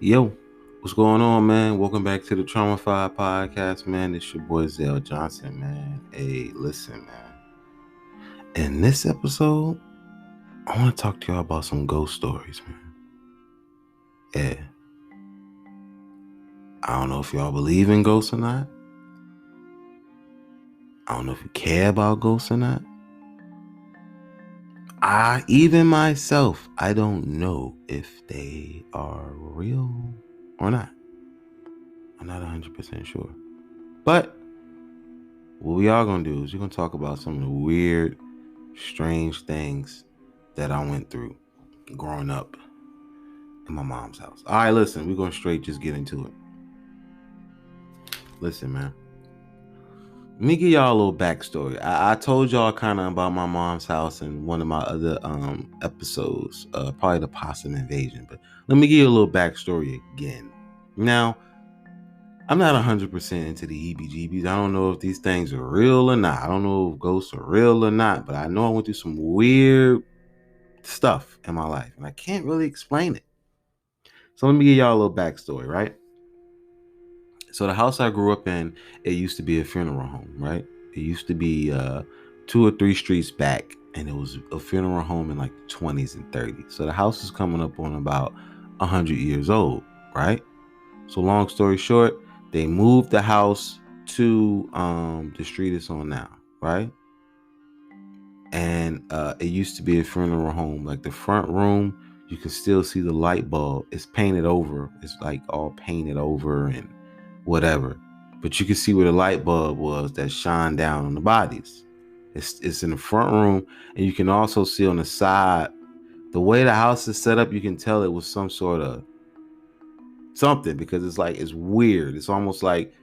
Yo, what's going on, man? Welcome back to the TRAUMAFIED podcast, man. It's your boy Zell Johnson, man. Hey, listen, man. In this episode, I want to talk to y'all about some ghost stories, man. Yeah. I don't know if y'all believe in ghosts or not. I don't know if you care about ghosts or not. Even myself, I don't know if they are real or not. I'm not 100% sure. But what we are going to do is we're going to talk about some of the weird, strange things that I went through growing up in my mom's house. All right, listen, we're going to straight just get into it. Listen, man. Let me give y'all a little backstory. I told y'all kind of about my mom's house in one of my other episodes, probably the possum invasion. But let me give you a little backstory again. Now, I'm not 100% into the heebie-jeebies. I don't know if these things are real or not. I don't know if ghosts are real or not. But I know I went through some weird stuff in my life, and I can't really explain it. So let me give y'all a little backstory, right? So the house I grew up in, it used to be a funeral home, right? It used to be 2 or 3 streets back, and it was a funeral home in like the 20s and 30s. So the house is coming up on about 100 years old, right? So long story short, they moved the house to the street it's on now, right? And it used to be a funeral home. Like the front room, you can still see the light bulb. It's painted over. It's like all painted over and whatever. But you can see where the light bulb was that shined down on the bodies. It's in the front room, and you can also see on the side. The way the house is set up, you can tell it was some sort of something, because it's weird. It's almost like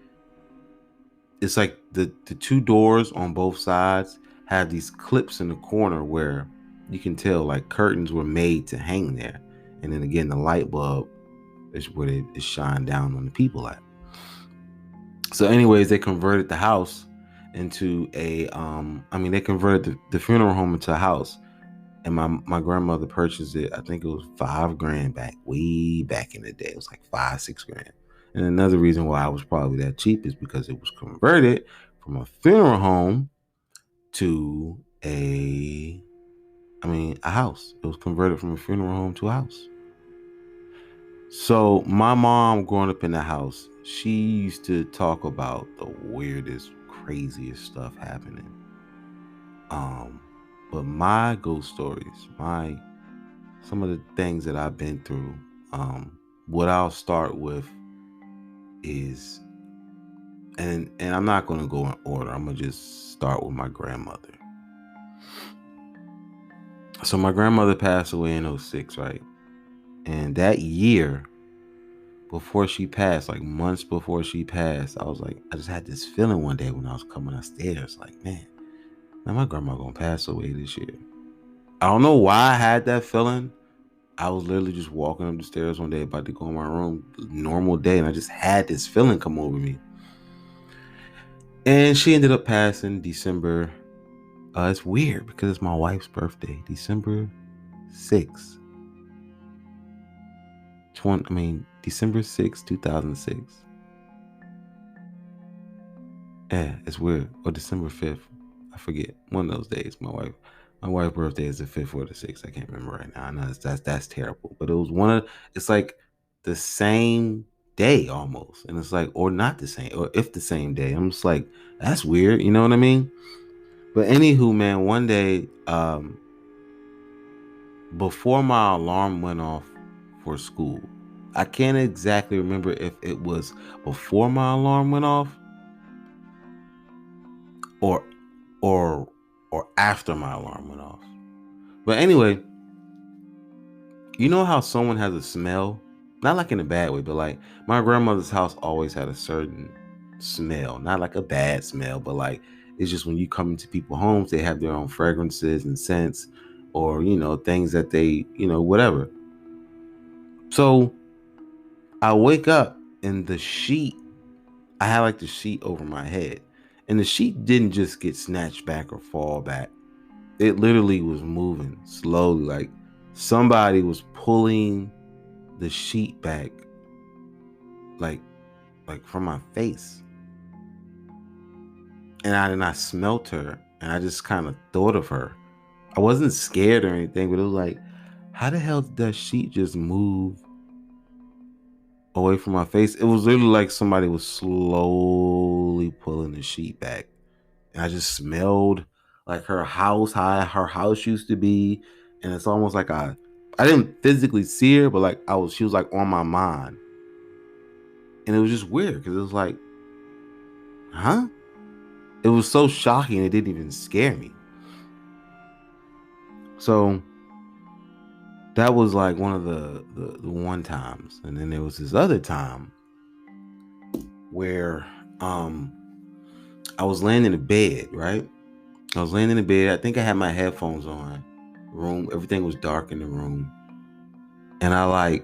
the 2 doors on both sides have these clips in the corner where you can tell like curtains were made to hang there. And then again, the light bulb is where it shine down on the people at. So anyways, they converted the house into they converted the funeral home into a house. And my grandmother purchased it. I think it was $5,000 way back in the day. It was like $5-6 grand. And another reason why I was probably that cheap is because it was converted from a funeral home to a house. It was converted from a funeral home to a house. So my mom, growing up in the house, she used to talk about the weirdest, craziest stuff happening. But my ghost stories, some of the things that I've been through, what I'll start with is, and I'm not going to go in order. I'm going to just start with my grandmother. So my grandmother passed away in 2006, right? And that year, before she passed, like months before she passed, I just had this feeling one day when I was coming upstairs, like, man, my grandma gonna pass away this year. I don't know why I had that feeling. I was literally just walking up the stairs one day, about to go in my room, normal day, and I just had this feeling come over me. And she ended up passing December. It's weird because it's my wife's birthday, December 6th. December 6th, 2006. Yeah, it's weird. Or December 5th. I forget. One of those days. My wife's birthday is the 5th or the 6th. I can't remember right now. I know that's terrible. But it was it's like the same day almost. And it's like, or not the same, or if the same day. I'm just like, that's weird. You know what I mean? But anywho, man, one day, before my alarm went off for school, I can't exactly remember if it was before my alarm went off or after my alarm went off. But anyway, you know how someone has a smell? Not like in a bad way, but like my grandmother's house always had a certain smell. Not like a bad smell, but like it's just when you come into people's homes, they have their own fragrances and scents, or, things that they, whatever. So I wake up and I had like the sheet over my head, and the sheet didn't just get snatched back or fall back. It literally was moving slowly, like somebody was pulling the sheet back like from my face. And I smelt her, and I just kind of thought of her. I wasn't scared or anything, but it was like, how the hell did that sheet just move away from my face? It was literally like somebody was slowly pulling the sheet back. And I just smelled like her house, how her house used to be. And it's almost like I didn't physically see her, but like she was like on my mind. And it was just weird because it was like, huh? It was so shocking, it didn't even scare me. So that was like one of the one times. And then there was this other time where I was laying in the bed, right? I was laying in the bed. I think I had my headphones on. Room, everything was dark in the room. And I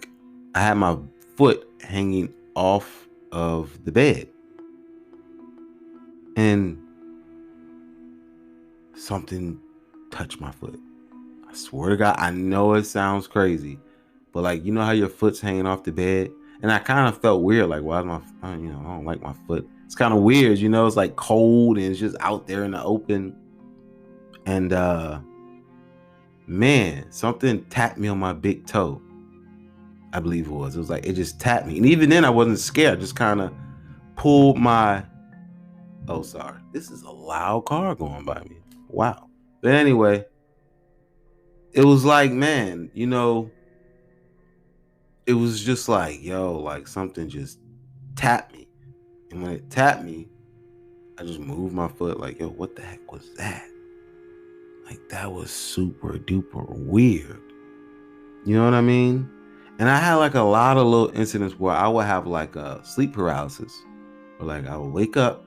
had my foot hanging off of the bed. And something touched my foot. I swear to God, I know it sounds crazy, but like, you know how your foot's hanging off the bed? And I kind of felt weird, like, why is I don't like my foot. It's kind of weird, it's like cold and it's just out there in the open. And man, something tapped me on my big toe. I believe it was. It was like, it just tapped me. And even then I wasn't scared. I just kind of pulled my, oh, sorry. This is a loud car going by me. Wow. But anyway, it was like, man, it was just like, yo, like something just tapped me. And when it tapped me, I just moved my foot like, yo, what the heck was that? Like, that was super duper weird. You know what I mean? And I had like a lot of little incidents where I would have like a sleep paralysis. Or like I would wake up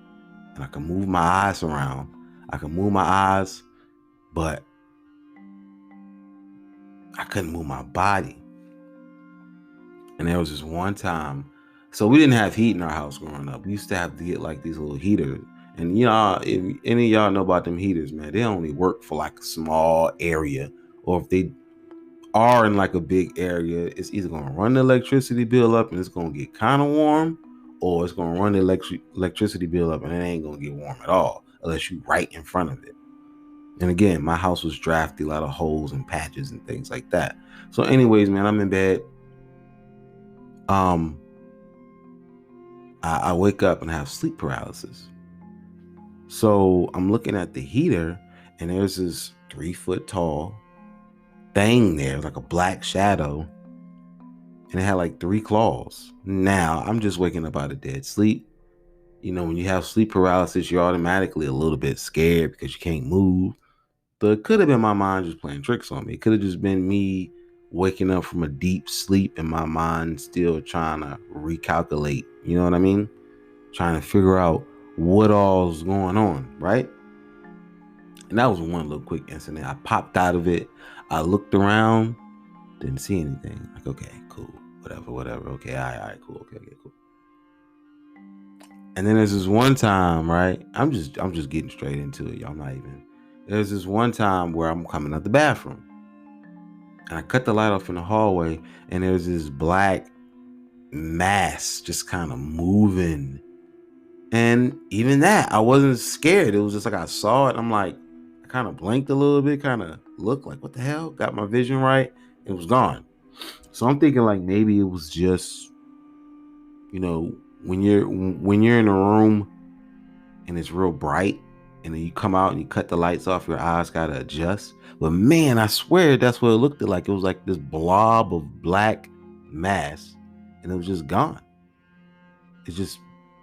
and I can move my eyes around. I can move my eyes, but I couldn't move my body. And there was this one time, so we didn't have heat in our house growing up. We used to have to get like these little heaters. And if any of y'all know about them heaters, man, they only work for like a small area. Or if they are in like a big area, it's either going to run the electricity bill up and it's going to get kind of warm, or it's going to run the electricity bill up and it ain't going to get warm at all unless you right in front of it. And again, my house was drafty, a lot of holes and patches and things like that. So anyways, man, I'm in bed. I wake up and have sleep paralysis. So I'm looking at the heater and there's this 3 foot tall thing there, like a black shadow. And it had like 3 claws. Now I'm just waking up out of dead sleep. When you have sleep paralysis, you're automatically a little bit scared because you can't move. But it could have been my mind just playing tricks on me. It could have just been me waking up from a deep sleep and my mind still trying to recalculate. You know what I mean? Trying to figure out what all's going on, right? And that was one little quick incident. I popped out of it. I looked around, didn't see anything. Like, okay, cool, whatever. Okay, all right, cool. Okay, cool. And then there's this one time, right? I'm just getting straight into it, y'all. There's this one time where I'm coming out the bathroom. And I cut the light off in the hallway, and there's this black mass just kind of moving. And even that, I wasn't scared. It was just like I saw it. I'm like, I kind of blinked a little bit, kind of looked like, what the hell? Got my vision right. It was gone. So I'm thinking like maybe it was just, when you're in a room and it's real bright, and then you come out and you cut the lights off, your eyes gotta adjust. But man, I swear that's what it looked like. It was like this blob of black mass, and it was just gone. It just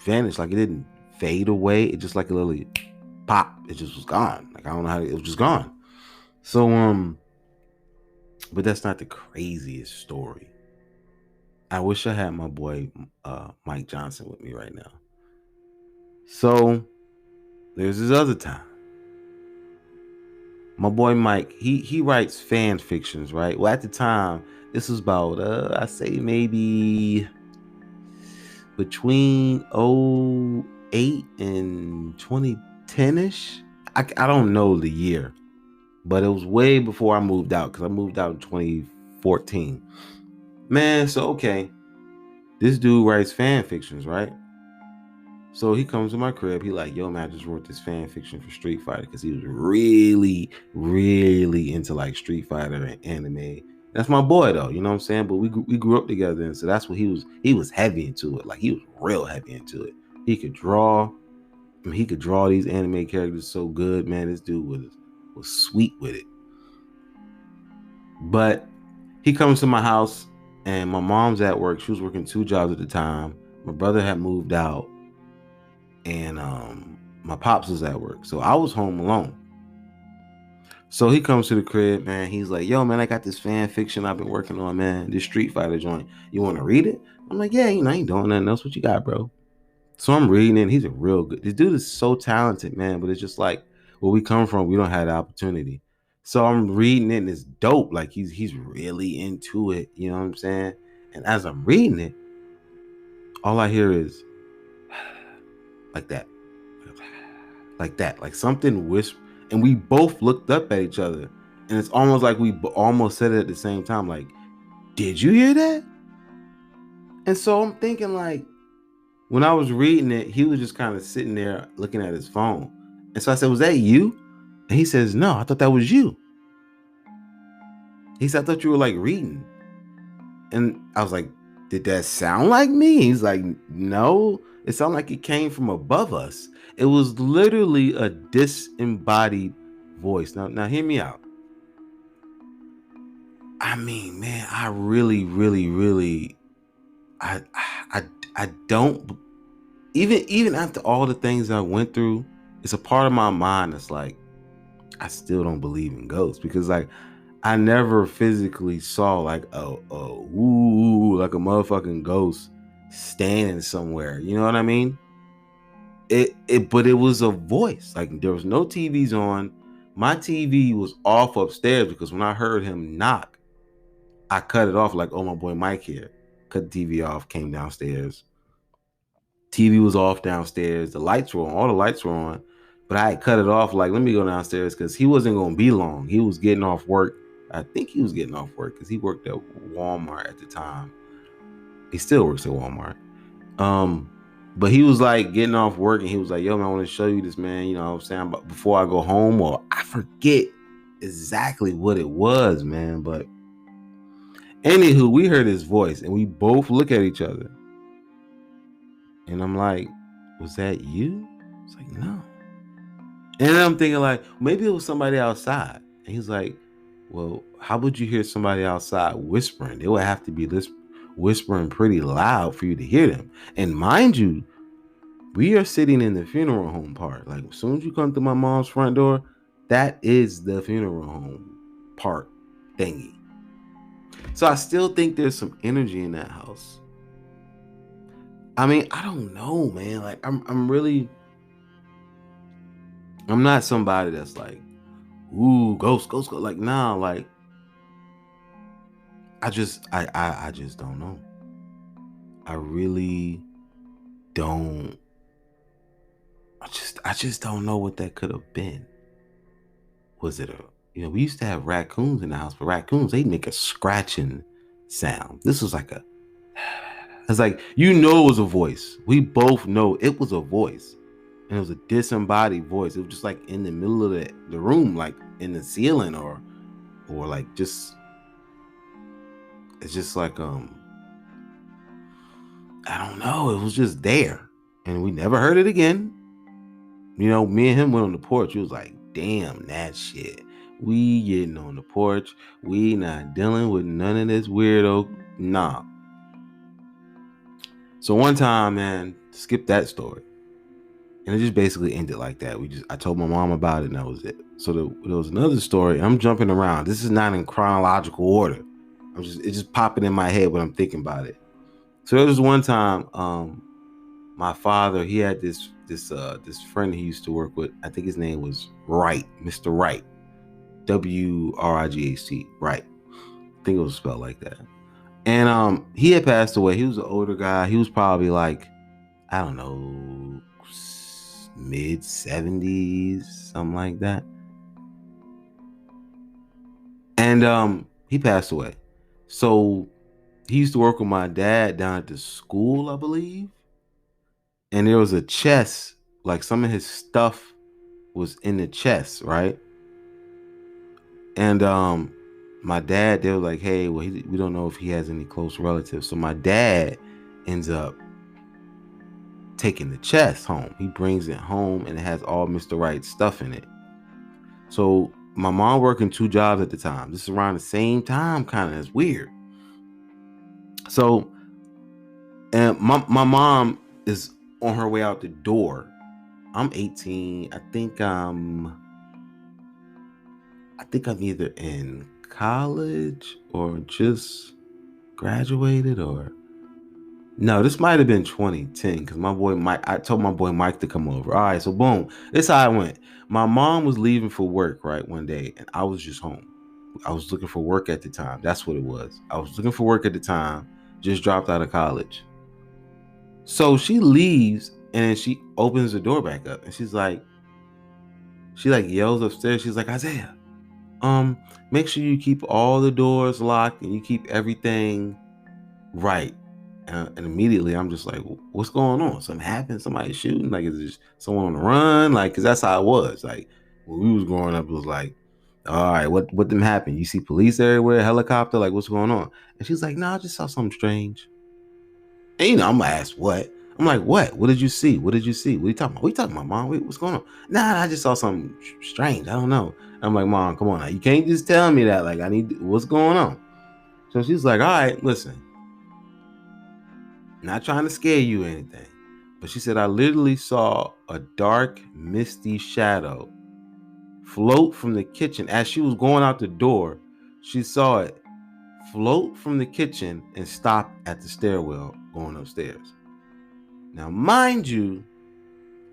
vanished. Like it didn't fade away. It just like a little pop. It just was gone. Like I don't know how it was just gone. So but that's not the craziest story. I wish I had my boy Mike Johnson with me right now. So there's this other time. My boy Mike, he writes fan fictions, right? Well, at the time, this was about I say maybe between 2008 and 2010ish. I don't know the year, but it was way before I moved out, because I moved out in 2014. Man, so okay. This dude writes fan fictions, right? So he comes to my crib. He like, yo, man, I just wrote this fan fiction for Street Fighter because he was really, really into like Street Fighter and anime. That's my boy though, you know what I'm saying? But we grew up together, and so that's what he was. He was heavy into it. Like he was real heavy into it. He could draw. I mean, he could draw these anime characters so good, man. This dude was sweet with it. But he comes to my house, and my mom's at work. She was working 2 jobs at the time. My brother had moved out, and my pops was at work, so I was home alone. So he comes to the crib, man. He's like, yo, man, I got this fan fiction I've been working on, man. This Street Fighter joint. You want to read it? I'm like, yeah, I ain't doing nothing else. What you got, bro? So I'm reading it. He's a real good. This dude is so talented, man. But it's just like where we come from, we don't have the opportunity. So I'm reading it, and it's dope. Like he's really into it. You know what I'm saying? And as I'm reading it, all I hear is like that. Like that, like something whisper, and we both looked up at each other, and it's almost like we almost said it at the same time, like, did you hear that? And so I'm thinking, like, when I was reading it, he was just kind of sitting there looking at his phone, and so I said, was that you? And he says, no, I thought that was you. He said, I thought you were like reading. And I was like, did that sound like me? He's like, no, it sounded like it came from above us. It was literally a disembodied voice. Now hear me out. I mean, man, I really, really, really, I, I, I don't. Even after all the things I went through, it's a part of my mind that's like, I still don't believe in ghosts because like I never physically saw like like a motherfucking ghost standing somewhere. You know what I mean? But it was a voice. Like there was no TVs on. My TV was off upstairs because when I heard him knock, I cut it off like, oh, my boy Mike here. Cut the TV off, came downstairs. TV was off downstairs. The lights were on. All the lights were on. But I had cut it off like, let me go downstairs because he wasn't going to be long. He was getting off work. I think he was getting off work because he worked at Walmart at the time. He still works at Walmart. But he was like getting off work and he was like, yo, man, I want to show you this, man. You know what I'm saying? But before I go home, or I forget exactly what it was, man. But anywho, we heard his voice and we both look at each other. And I'm like, was that you? It's like, no. And then I'm thinking like, maybe it was somebody outside. And he's like, well, how would you hear somebody outside whispering? They would have to be whispering pretty loud for you to hear them. And mind you, we are sitting in the funeral home part. Like as soon as you come through my mom's front door, that is the funeral home part thingy. So I still think there's some energy in that house. I mean, I don't know, man. Like I'm not somebody that's like, ooh, ghost. Like, nah, like I just don't know. I really don't. I just don't know what that could have been. Was it we used to have raccoons in the house, but raccoons, they make a scratching sound. This was like it's like, it was a voice. We both know it was a voice. And it was a disembodied voice. It was just like in the middle of the room, like in the ceiling or like just, it's just like, I don't know. It was just there and we never heard it again. Me and him went on the porch. He was like, damn, that shit. We getting on the porch. We not dealing with none of this weirdo. Nah. So one time, man, skip that story. And it just basically ended like that. I told my mom about it and that was it. So there was another story. I'm jumping around. This is not in chronological order. It's just popping in my head when I'm thinking about it. So there was one time, my father, he had this friend he used to work with. I think his name was Wright, Mr. Wright, Wright, Wright. I think it was spelled like that. And he had passed away. He was an older guy. He was probably like, I don't know, mid 70s, something like that. And he passed away. So he used to work with my dad down at the school, I believe. And there was a chest, like some of his stuff was in the chest, right? And my dad, they were like, hey, well, we don't know if he has any close relatives. So my dad ends up taking the chest home. He brings it home and it has all Mr. Wright's stuff in it. So my mom working 2 jobs at the time. This is around the same time, kind of. It's weird. So, and my mom is on her way out the door. I'm 18. I think I'm either in college or just graduated, or no, this might have been 2010 because my boy Mike, I told my boy Mike to come over. All right, so boom, this how it went. My mom was leaving for work, right, one day, and I was just home. I was looking for work at the time. That's what it was. I was looking for work at the time, just dropped out of college. So she leaves and she opens the door back up and she yells upstairs. She's like, Isaiah, make sure you keep all the doors locked and you keep everything right. And immediately I'm just like, what's going on? Something happened? Somebody shooting? Like, is there someone on the run? Like, cause that's how it was. Like when we was growing up, it was like, all right, what them happened? You see police everywhere, helicopter, like what's going on? And she's like, I just saw something strange. And I'm gonna ask what? I'm like, what? What did you see? What did you see? What are you talking about? What are you talking about, Mom? What's going on? Nah, I just saw something strange. I don't know. I'm like, Mom, come on now. You can't just tell me that. Like, what's going on? So she's like, all right, listen. Not trying to scare you or anything. But she said, I literally saw a dark, misty shadow float from the kitchen. As she was going out the door, she saw it float from the kitchen and stop at the stairwell going upstairs. Now, mind you,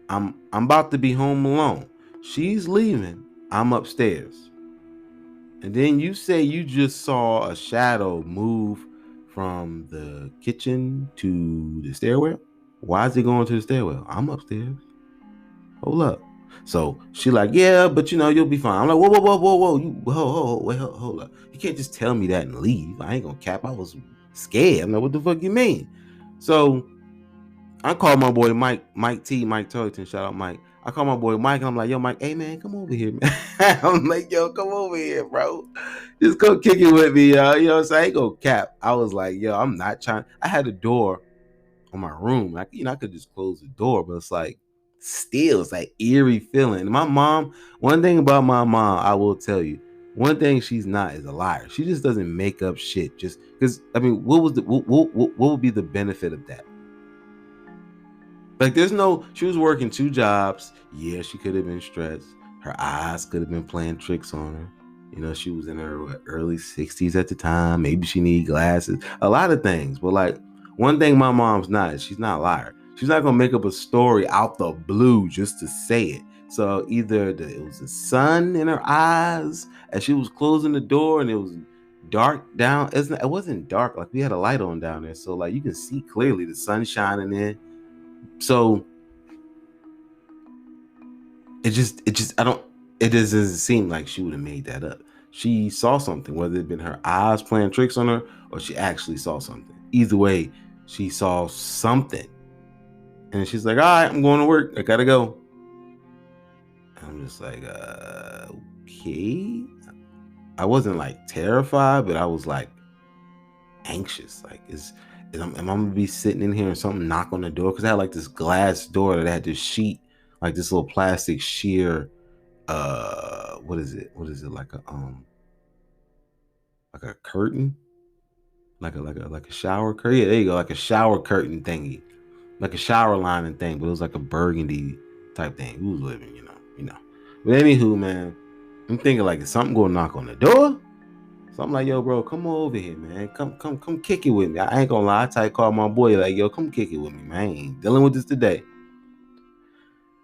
I'm about to be home alone. She's leaving. I'm upstairs. And then you say you just saw a shadow move from the kitchen to the stairwell. Why is it going to the stairwell? I'm upstairs. Hold up. So she like, yeah, but you'll be fine. I'm like, whoa. Hold up. You can't just tell me that and leave. I ain't gonna cap. I was scared. I'm like, what the fuck you mean? So I called my boy Mike Turlington. Shout out Mike. I called my boy Mike and I'm like, yo, Mike, hey man, come over here, man. I'm like, yo, come over here, bro. Just go kick it with me, yo. You know what I'm saying? I ain't gonna cap. I was like, yo, I'm not trying. I had a door on my room. I could just close the door, but it's like still, it's like eerie feeling. And my mom, one thing about my mom, I will tell you, one thing she's not is a liar. She just doesn't make up shit. Just because, I mean, what would be the benefit of that? Like, she was working 2 jobs. Yeah, she could have been stressed. Her eyes could have been playing tricks on her. She was in her early 60s at the time. Maybe she needed glasses. A lot of things. But, like, one thing my mom's not is she's not a liar. She's not going to make up a story out the blue just to say it. So, either it was the sun in her eyes as she was closing the door and it was dark down. It wasn't dark. Like, we had a light on down there. So, like, you can see clearly the sun shining in. So it doesn't seem like she would have made that up. She saw something, whether it been her eyes playing tricks on her or she actually saw something. Either way, she saw something. And she's like, all right, I'm going to work. I gotta go. I'm just like, okay. I wasn't like terrified, but I was like anxious. Like, am I gonna be sitting in here and something knock on the door? Because I had like this glass door that had this sheet, like this little plastic sheer. What is it? Like a curtain, like a shower curtain. Yeah, there you go, like a shower curtain thingy, like a shower lining thing, but it was like a burgundy type thing. We was living, you know. But anywho, man, I'm thinking like, is something gonna knock on the door? So I'm like, yo, bro, come over here, man. Come kick it with me. I ain't gonna lie. I called my boy like, yo, come kick it with me, man. I ain't dealing with this today.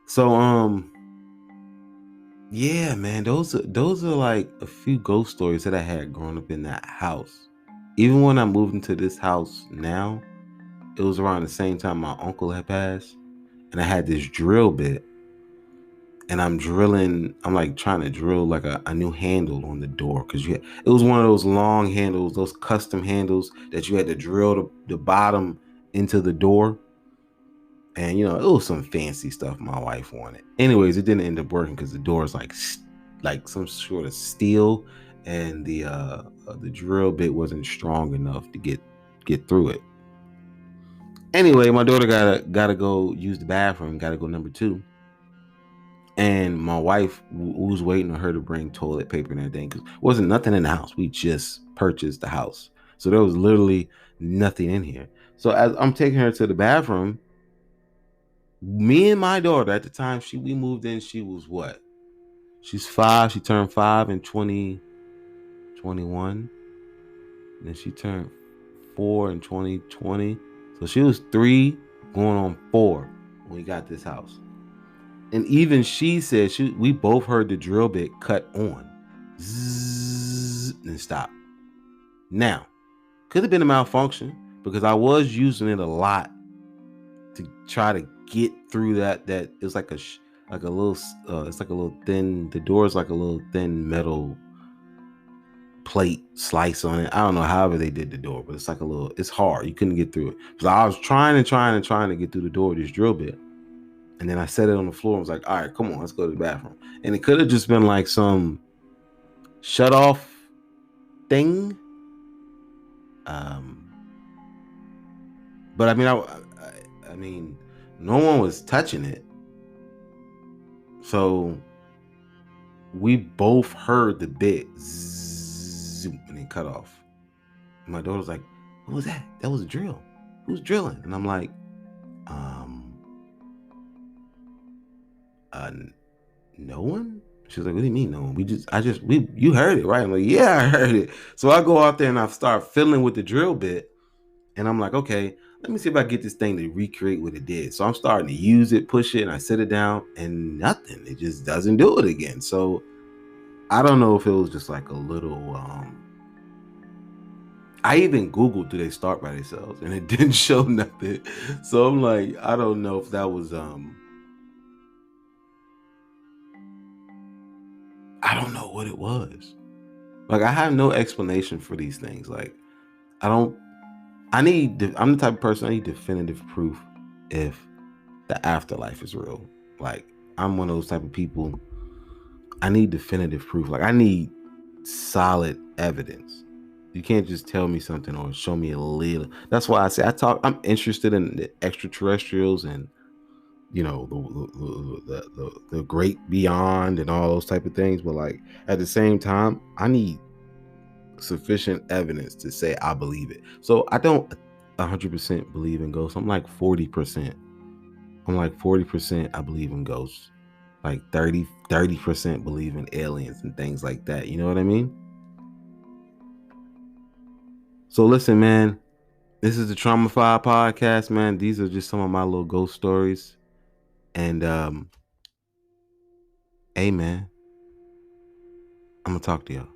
So, yeah, man, those are like a few ghost stories that I had growing up in that house. Even when I moved into this house now, it was around the same time my uncle had passed, and I had this drill bit. and I'm drilling. I'm like trying to drill like a new handle on the door because it was one of those long handles, those custom handles that you had to drill the bottom into the door. And it was some fancy stuff my wife wanted. Anyways, it didn't end up working because the door is like some sort of steel, and the drill bit wasn't strong enough to get through it. Anyway, my daughter gotta go use the bathroom. Gotta go number 2. And my wife was waiting on her to bring toilet paper and everything because wasn't nothing in the house. We just purchased the house, so there was literally nothing in here. So as I'm taking her to the bathroom, me and my daughter at the time we moved in, she was what? She's 5. She turned 5 in 2021. And then she turned 4 in 2020. So she was 3 going on 4 when we got this house. And even she said we both heard the drill bit cut on. Zzz, and stop. Now, could have been a malfunction because I was using it a lot to try to get through that it was like a little it's like a little thin, the door is like a little thin metal plate slice on it. I don't know however they did the door, but it's hard. You couldn't get through it. So I was trying to get through the door with this drill bit. And then I set it on the floor and was like, all right, come on, let's go to the bathroom. And it could have just been like some shut off thing. But I mean, I mean, no one was touching it. So we both heard the bit zoom and then cut off. And my daughter's like, what was that? That was a drill. Who's drilling? And I'm like, no one? She's like, what do you mean no one? You heard it, right? I'm like, yeah, I heard it. So I go out there and I start fiddling with the drill bit. And I'm like, okay, let me see if I get this thing to recreate what it did. So I'm starting to use it, push it, and I set it down, and nothing. It just doesn't do it again. So I don't know if it was just like a little. I even Googled, do they start by themselves? And it didn't show nothing. So I'm like, I don't know if that was. I don't know what it was. Like, I have no explanation for these things. Like, I'm the type of person, I need definitive proof if the afterlife is real. Like, I'm one of those type of people. I need definitive proof. Like, I need solid evidence. You can't just tell me something or show me a little. That's why I say I'm interested in the extraterrestrials and the great beyond and all those type of things. But like at the same time, I need sufficient evidence to say I believe it. So I don't 100% believe in ghosts. I'm like 40%. I'm like 40% I believe in ghosts. Like 30% believe in aliens and things like that. You know what I mean? So listen, man, this is the TRAUMAFIED podcast, man. These are just some of my little ghost stories. And hey, man, I'm gonna talk to y'all.